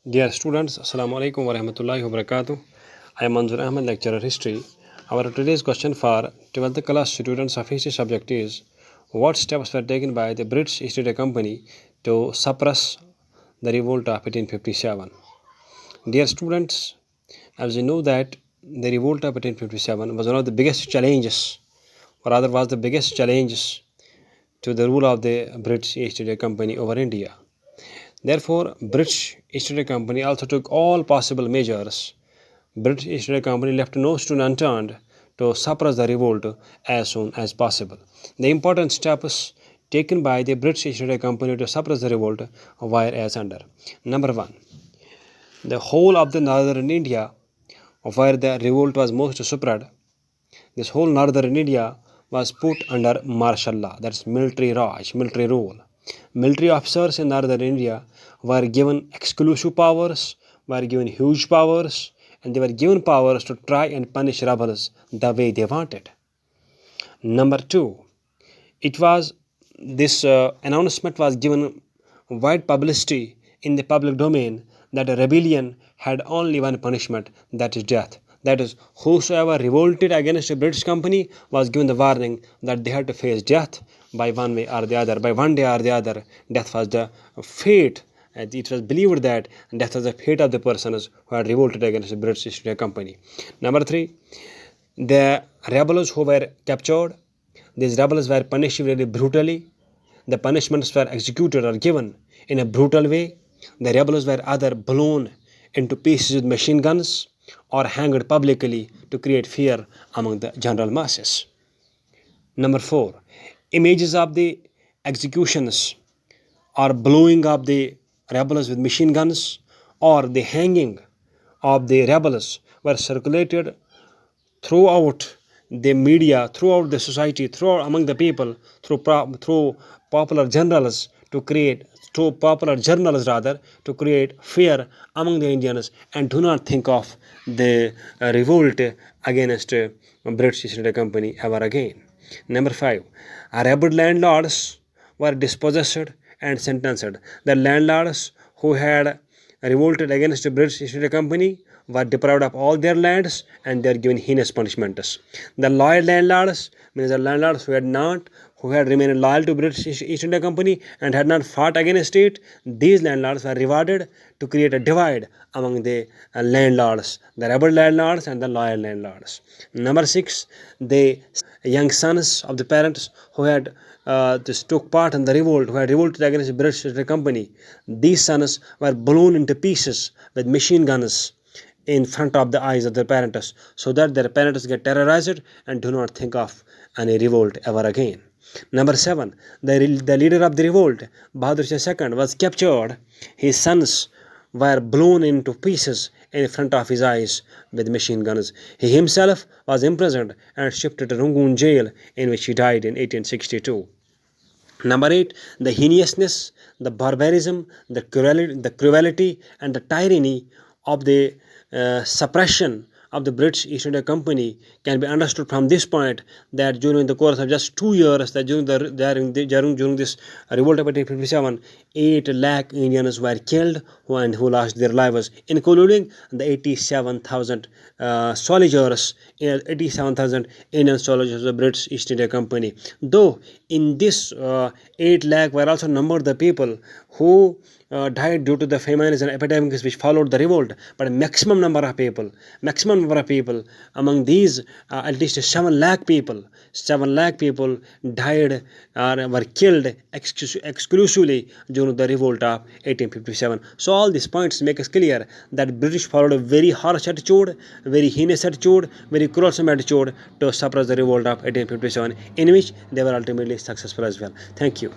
Dear students, Assalamu alaikum wa rahmatullahi wa barakatuh. I am Manzur Ahmed, lecturer history. Our today's question for 12th class students of history subject is: what steps were taken by the British East India Company to suppress the revolt of 1857? Dear students, as you know that the revolt of 1857 was one of the biggest challenges, or rather was the biggest challenges to the rule of the British East India Company over India. Therefore, British East India Company also took all possible measures. British East India Company left no stone unturned to suppress the revolt as soon as possible. The important steps taken by the British East India Company to suppress the revolt were as under. Number 1. The whole of the northern India, where the revolt was most spread, this whole northern India was put under martial law, that's military Raj, military rule. Military officers in northern India were given exclusive powers, were given huge powers, and they were given powers to try and punish rebels the way they wanted. Number 2, it was this announcement was given wide publicity in the public domain that a rebellion had only one punishment, that is death. That is, whosoever revolted against a British company was given the warning that they had to face death by one way or the other. By one day or the other, death was the fate. And it was believed that death was the fate of the persons who had revolted against the British East India Company. Number 3, the rebels who were captured, these rebels were punished very brutally. The punishments were executed or given in a brutal way. The rebels were either blown into pieces with machine guns or hanged publicly to create fear among the general masses. Number 4, images of the executions or blowing up the rebels with machine guns or the hanging of the rebels were circulated throughout the media, throughout the society, throughout among the people, through popular journals to create to create fear among the Indians, and do not think of the revolt against British East India Company ever again. Number 5, rebel landlords were dispossessed and sentenced. The landlords who had revolted against the British East India Company were deprived of all their lands and they are given heinous punishments. The loyal landlords means the landlords who had remained loyal to British East India Company and had not fought against it, these landlords were rewarded to create a divide among the landlords, the rebel landlords and the loyal landlords. Number 6, the young sons of the parents who had took part in the revolt, who had revolted against the British East India Company, these sons were blown into pieces with machine guns in front of the eyes of their parents, so that their parents get terrorized and do not think of any revolt ever again. Number 7, the leader of the revolt, Bahadur Shah II, was captured. His sons were blown into pieces in front of his eyes with machine guns. He himself was imprisoned and shipped to Rangoon jail, in which he died in 1862. Number 8, the heinousness, the barbarism, the cruelty and the tyranny of the suppression of the British East India Company can be understood from this point, that during the course of just 2 years, that during this revolt of 1857, 8 lakh Indians were killed who lost their lives, including the 87,000 soldiers, 87,000 Indian soldiers of the British East India Company. Though in this 8 lakh were also numbered the people who died due to the famines and epidemics which followed the revolt, but maximum number of people among these, at least 7 lakh people died or were killed exclusively during the revolt of 1857. So all these points make us clear that British followed a very harsh attitude, very heinous attitude, very cruelsome attitude to suppress the revolt of 1857, in which they were ultimately successful as well. Thank you.